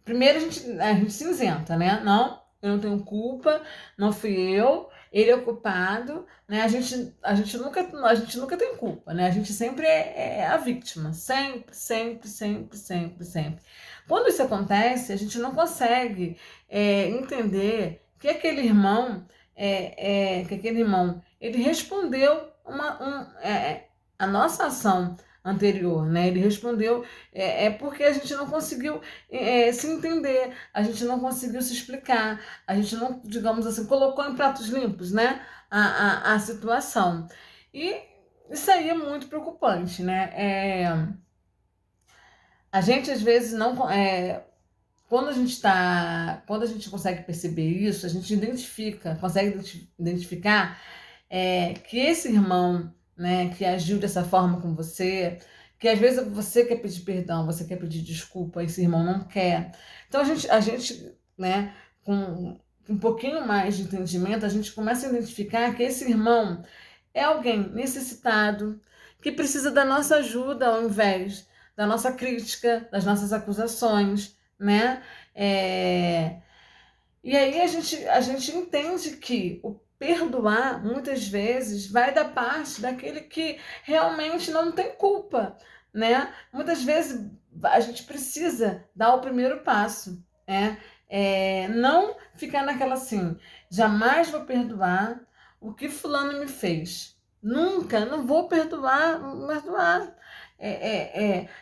primeiro a gente se isenta, né? Não, eu não tenho culpa, não fui eu, ele é o culpado, né? A gente nunca tem culpa, né? A gente sempre é a vítima, sempre, sempre, sempre, sempre, sempre. Quando isso acontece, a gente não consegue entender que aquele irmão, ele respondeu a nossa ação anterior, né? Ele respondeu porque a gente não conseguiu se entender, a gente não conseguiu se explicar, a gente não, digamos assim, colocou em pratos limpos, né? A situação. E isso aí é muito preocupante, né? A gente às vezes não. Quando a gente consegue perceber isso, a gente consegue identificar que esse irmão, né, que agiu dessa forma com você, que às vezes você quer pedir perdão, você quer pedir desculpa, esse irmão não quer. Então a gente, né, com um pouquinho mais de entendimento, a gente começa a identificar que esse irmão é alguém necessitado, que precisa da nossa ajuda ao invés da nossa crítica, das nossas acusações, né? É, e aí a gente entende que o perdoar, muitas vezes, vai da parte daquele que realmente não tem culpa, né? Muitas vezes a gente precisa dar o primeiro passo, né? Não ficar naquela assim, jamais vou perdoar o que fulano me fez. Nunca, não vou perdoar.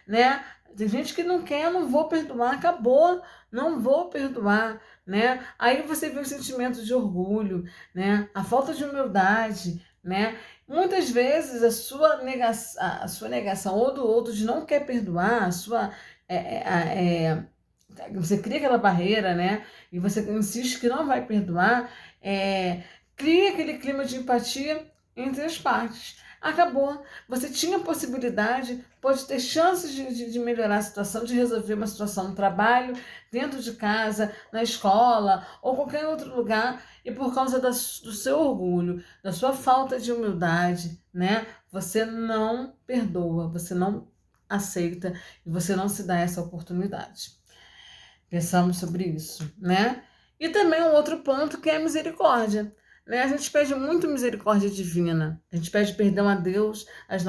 Né? Tem gente que não quer, não vou perdoar, acabou, não vou perdoar, né? Aí você vê o sentimento de orgulho, né? A falta de humildade, né? Muitas vezes a sua negação ou do outro de não quer perdoar, você cria aquela barreira, né? E você insiste que não vai perdoar, cria aquele clima de empatia entre as partes. Acabou. Você tinha possibilidade, pode ter chances de melhorar a situação, de resolver uma situação no trabalho, dentro de casa, na escola ou qualquer outro lugar, e por causa do seu orgulho, da sua falta de humildade, né? Você não perdoa, você não aceita e você não se dá essa oportunidade. Pensamos sobre isso, né? E também um outro ponto que é a misericórdia, né? A gente pede muito misericórdia divina. A gente pede perdão a Deus das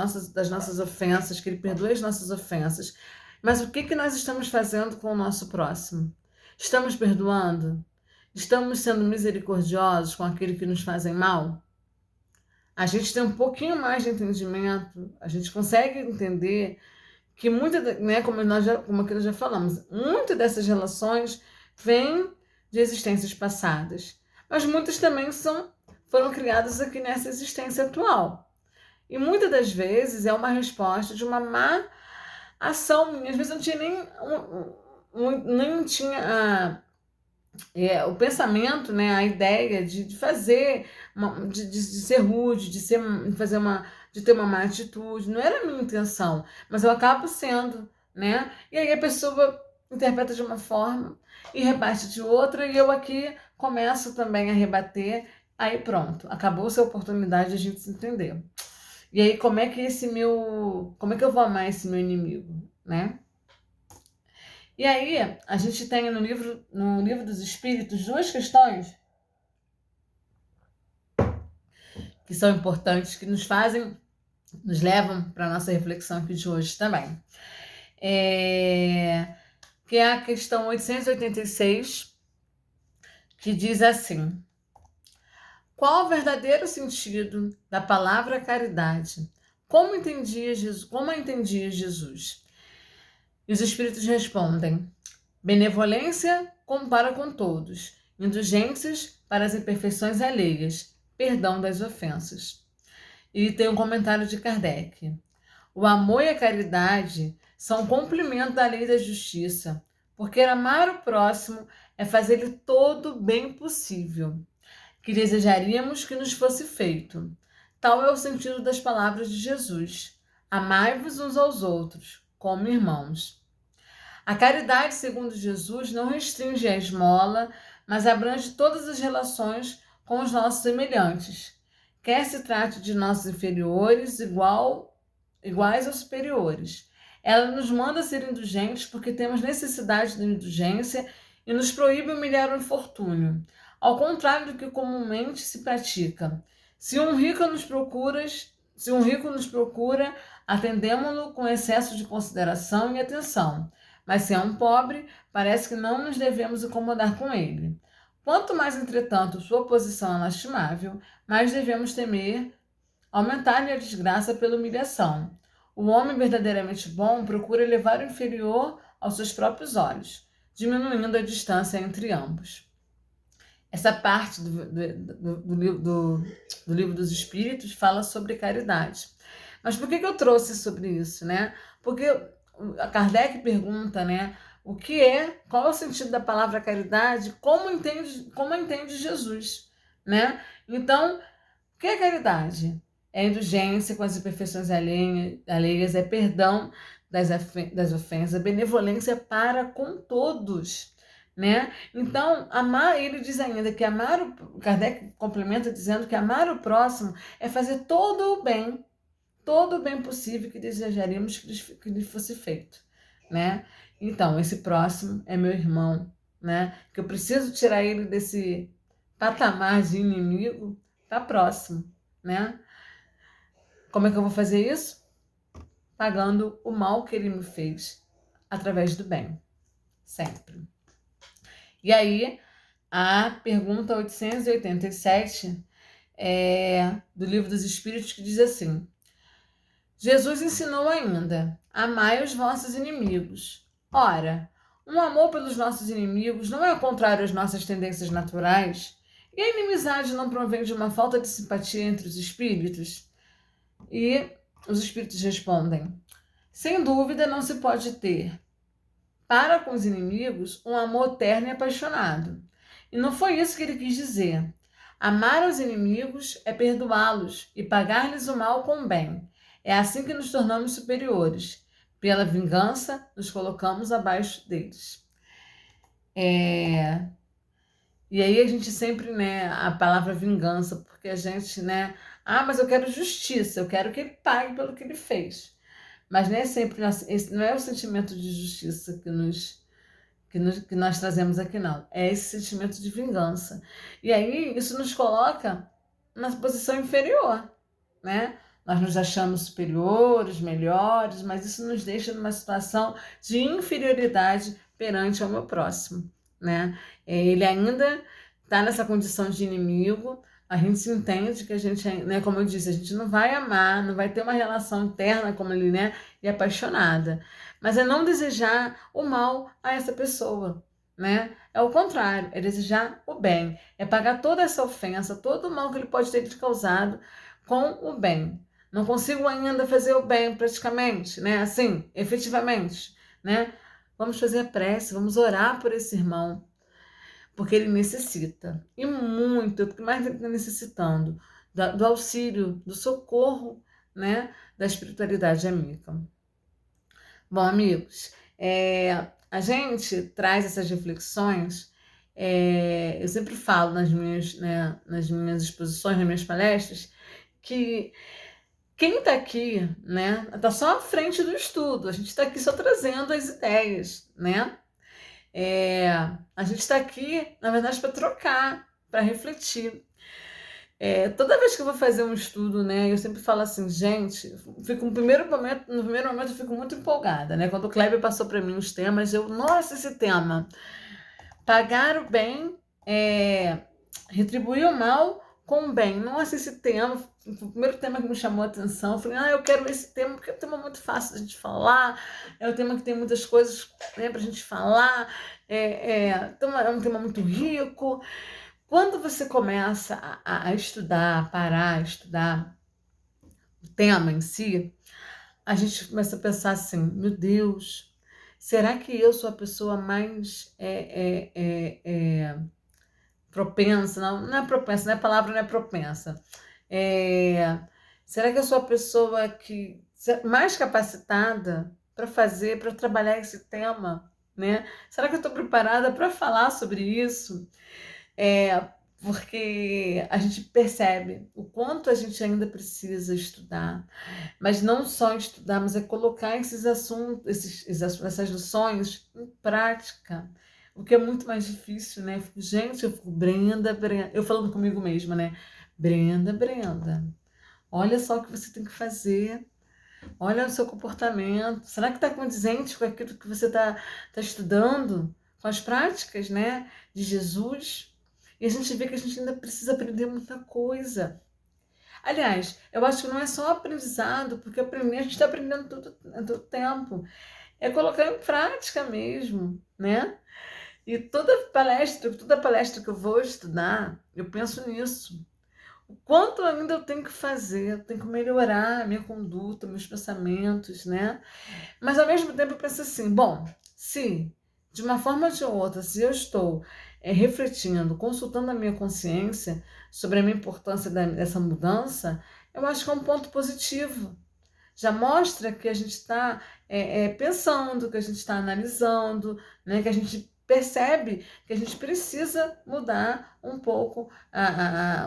nossas ofensas, que Ele perdoe as nossas ofensas. Mas o que que nós estamos fazendo com o nosso próximo? Estamos perdoando? Estamos sendo misericordiosos com aquele que nos fazem mal? A gente tem um pouquinho mais de entendimento, a gente consegue entender que né, como aqui nós já falamos, muitas dessas relações vêm de existências passadas, mas muitas também foram criadas aqui nessa existência atual. E muitas das vezes é uma resposta de uma má ação minha. Às vezes eu não tinha nem tinha o pensamento, né, a ideia de fazer, de ser rude, de ter uma má atitude. Não era a minha intenção, mas eu acabo sendo, né? E aí a pessoa interpreta de uma forma e rebate de outra, e eu aqui começo também a rebater. Aí pronto, acabou-se a oportunidade de a gente se entender. E aí como é que eu vou amar esse meu inimigo, né? E aí, a gente tem no livro dos Espíritos duas questões que são importantes, que nos levam para a nossa reflexão aqui de hoje também. Que é a questão 886, que diz assim: qual o verdadeiro sentido da palavra caridade? Como a entendia Jesus? E os Espíritos respondem: benevolência para com todos, indulgências para as imperfeições alheias, perdão das ofensas. E tem um comentário de Kardec. O amor e a caridade são um cumprimento da lei da justiça, porque amar o próximo é fazer-lhe todo o bem possível, que desejaríamos que nos fosse feito. Tal é o sentido das palavras de Jesus. Amai-vos uns aos outros, como irmãos. A caridade, segundo Jesus, não restringe a esmola, mas abrange todas as relações com os nossos semelhantes. Quer se trate de nossos inferiores, iguais aos superiores. Ela nos manda ser indulgentes porque temos necessidade de indulgência e nos proíbe humilhar o infortúnio, ao contrário do que comumente se pratica. Se um rico nos procura, atendemo-lo com excesso de consideração e atenção. Mas se é um pobre, parece que não nos devemos incomodar com ele. Quanto mais, entretanto, sua posição é lastimável, mais devemos temer aumentar-lhe a desgraça pela humilhação. O homem verdadeiramente bom procura elevar o inferior aos seus próprios olhos, diminuindo a distância entre ambos. Essa parte do Livro dos Espíritos fala sobre caridade. Mas por que eu trouxe sobre isso, né? Porque a Kardec pergunta, né? Qual é o sentido da palavra caridade? Como entende Jesus, né? Então, o que é caridade? É indulgência com as imperfeições alheias, é perdão das ofensas, benevolência para com todos, né? Então, ele diz ainda que Kardec complementa dizendo que amar o próximo é fazer todo o bem possível que desejaríamos que lhe fosse feito, né? Então, esse próximo é meu irmão, né? Que eu preciso tirar ele desse patamar de inimigo para próximo, né? Como é que eu vou fazer isso? Pagando o mal que ele me fez através do bem, sempre. E aí, a pergunta 887 do Livro dos Espíritos, que diz assim: Jesus ensinou ainda: amai os vossos inimigos. Ora, um amor pelos nossos inimigos não é contrário às nossas tendências naturais? E a inimizade não provém de uma falta de simpatia entre os espíritos? E os espíritos respondem: sem dúvida não se pode ter, para com os inimigos, um amor terno e apaixonado. E não foi isso que ele quis dizer. Amar aos inimigos é perdoá-los e pagar-lhes o mal com o bem. É assim que nos tornamos superiores. Pela vingança, nos colocamos abaixo deles. E aí a gente sempre, né, a palavra vingança, porque a gente, né, mas eu quero justiça, eu quero que ele pague pelo que ele fez. Mas nem sempre, esse não é o sentimento de justiça que nós trazemos aqui, não. É esse sentimento de vingança. E aí isso nos coloca na posição inferior, né? Nós nos achamos superiores, melhores, mas isso nos deixa numa situação de inferioridade perante ao meu próximo, né? Ele ainda está nessa condição de inimigo. A gente se entende que a gente, né, como eu disse, a gente não vai amar, não vai ter uma relação interna como ele, né, e apaixonada. Mas é não desejar o mal a essa pessoa, né? É o contrário, é desejar o bem, é pagar toda essa ofensa, todo o mal que ele pode ter te causado com o bem. Não consigo ainda fazer o bem praticamente, né? Assim, efetivamente, né? Vamos fazer a prece, vamos orar por esse irmão, porque ele necessita, e muito, o que mais ele está necessitando, do auxílio, do socorro, né, da espiritualidade amiga. Bom, amigos, a gente traz essas reflexões, eu sempre falo nas minhas exposições, nas minhas palestras, que quem está aqui, né, está só à frente do estudo, a gente está aqui só trazendo as ideias, né? A gente está aqui, na verdade, para trocar, para refletir. Toda vez que eu vou fazer um estudo, né, eu sempre falo assim, gente, no primeiro momento eu fico muito empolgada, né? Quando o Kleber passou para mim os temas, nossa, esse tema, pagar o bem, retribuir o mal com o bem. Nossa, esse tema, o primeiro tema que me chamou a atenção, eu falei, eu quero esse tema, porque é um tema muito fácil de a gente falar, é um tema que tem muitas coisas, né, pra gente falar, então é um tema muito rico. Quando você começa a estudar, a parar, a estudar o tema em si, a gente começa a pensar assim, meu Deus, será que eu sou a pessoa mais propensa? Não, não é propensa, a palavra não é propensa. É, será que eu sou a pessoa que mais capacitada para fazer, para trabalhar esse tema, né? Será que eu estou preparada para falar sobre isso? Porque a gente percebe o quanto a gente ainda precisa estudar, mas não só estudar, mas é colocar esses assuntos, essas lições em prática, o que é muito mais difícil, né? Gente, eu fico, Brenda, eu falando comigo mesma, né? Brenda, olha só o que você tem que fazer, olha o seu comportamento, será que está condizente com aquilo que você tá estudando, com as práticas, né, de Jesus? E a gente vê que a gente ainda precisa aprender muita coisa. Aliás, eu acho que não é só aprendizado, porque aprender, a gente está aprendendo todo tempo. É colocar em prática mesmo, né? E toda palestra que eu vou estudar, eu penso nisso. O quanto ainda eu tenho que fazer, eu tenho que melhorar a minha conduta, meus pensamentos, né? Mas ao mesmo tempo eu penso assim, bom, se de uma forma ou de outra, se eu estou refletindo, consultando a minha consciência sobre a minha importância dessa mudança, eu acho que é um ponto positivo. Já mostra que a gente está pensando, que a gente está analisando, né, que a gente percebe que a gente precisa mudar um pouco,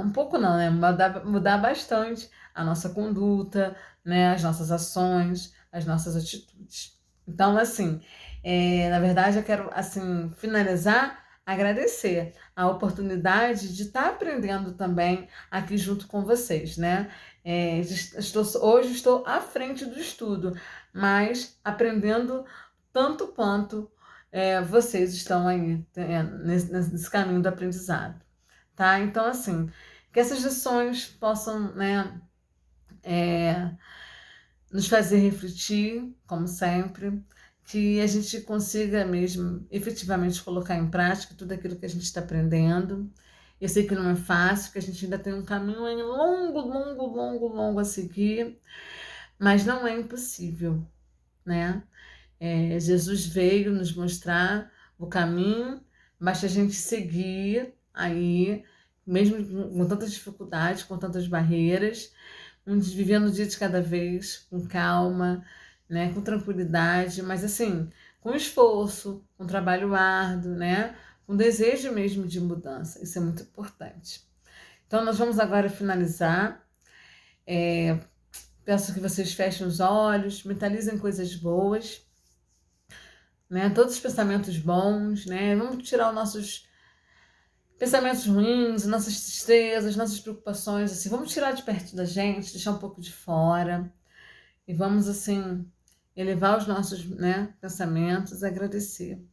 um pouco não, né? Mudar bastante a nossa conduta, né, as nossas ações, as nossas atitudes. Então, assim, na verdade, eu quero assim finalizar agradecer a oportunidade de estar aprendendo também aqui junto com vocês, né? Hoje estou à frente do estudo, mas aprendendo tanto quanto vocês estão aí nesse caminho do aprendizado, tá? Então, assim, que essas lições possam, né, nos fazer refletir, como sempre, que a gente consiga mesmo efetivamente colocar em prática tudo aquilo que a gente está aprendendo. Eu sei que não é fácil, que a gente ainda tem um caminho longo a seguir, mas não é impossível, né? Jesus veio nos mostrar o caminho, basta a gente seguir aí, mesmo com tantas dificuldades, com tantas barreiras, vivendo o dia de cada vez, com calma, né, com tranquilidade, mas assim, com esforço, com trabalho árduo, né, com desejo mesmo de mudança. Isso é muito importante. Então, nós vamos agora finalizar. Peço que vocês fechem os olhos, mentalizem coisas boas, né, todos os pensamentos bons, né, vamos tirar os nossos pensamentos ruins, nossas tristezas, nossas preocupações, assim, vamos tirar de perto da gente, deixar um pouco de fora e vamos, assim, elevar os nossos, né, pensamentos, agradecer.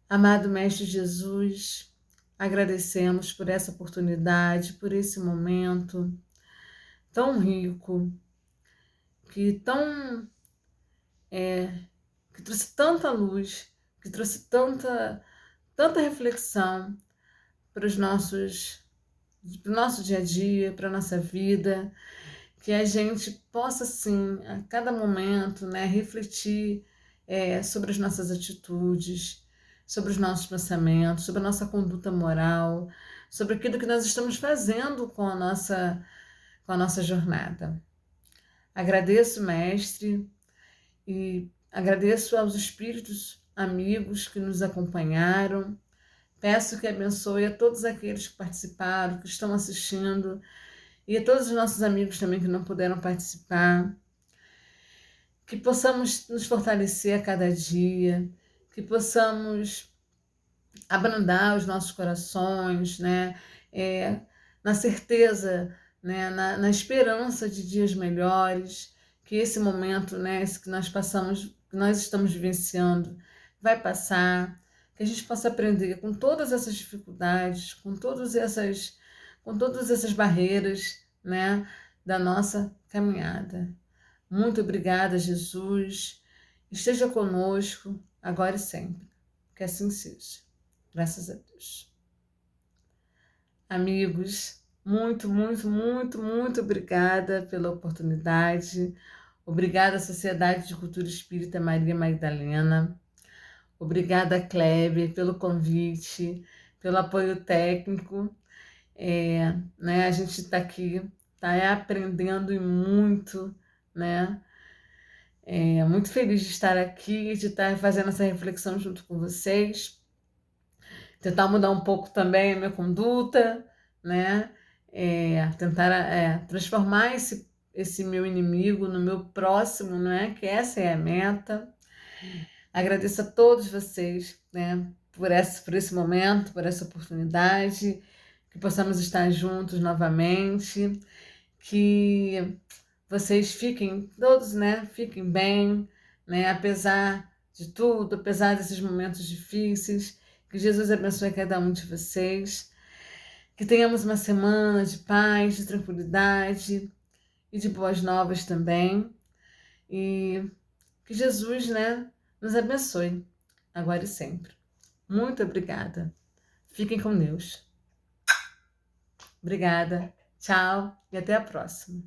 Amado Mestre Jesus, agradecemos por essa oportunidade, por esse momento tão rico, que que trouxe tanta luz, que trouxe tanta reflexão para o nosso dia a dia, para a nossa vida, que a gente possa, sim, a cada momento, né, refletir sobre as nossas atitudes, sobre os nossos pensamentos, sobre a nossa conduta moral, sobre aquilo que nós estamos fazendo com a nossa jornada. Agradeço, Mestre, e agradeço aos espíritos amigos que nos acompanharam. Peço que abençoe a todos aqueles que participaram, que estão assistindo, e a todos os nossos amigos também que não puderam participar. Que possamos nos fortalecer a cada dia, que possamos abrandar os nossos corações, né? Na certeza, né? Na esperança de dias melhores, que esse momento, né? Esse que nós passamos, que nós estamos vivenciando, vai passar, que a gente possa aprender com todas essas dificuldades, com todas essas com todas essas barreiras, né, da nossa caminhada. Muito obrigada, Jesus. Esteja conosco, agora e sempre. Que assim seja. Graças a Deus. Amigos, muito, muito, muito, muito obrigada pela oportunidade. Obrigada à Sociedade de Cultura Espírita Maria Magdalena. Obrigada, Kleber, pelo convite, pelo apoio técnico. Né, a gente está aqui, está aprendendo e muito, né? Muito feliz de estar aqui, de estar fazendo essa reflexão junto com vocês. Tentar mudar um pouco também a minha conduta, né? Tentar transformar esse meu inimigo no meu próximo, não é? Que essa é a meta. Agradeço a todos vocês, né? Por esse momento, por essa oportunidade, que possamos estar juntos novamente, que vocês fiquem todos, né? Fiquem bem, né? Apesar de tudo, apesar desses momentos difíceis, que Jesus abençoe cada um de vocês, que tenhamos uma semana de paz, de tranquilidade e de boas novas também, e que Jesus, né, nos abençoe, agora e sempre. Muito obrigada. Fiquem com Deus. Obrigada. Tchau e até a próxima.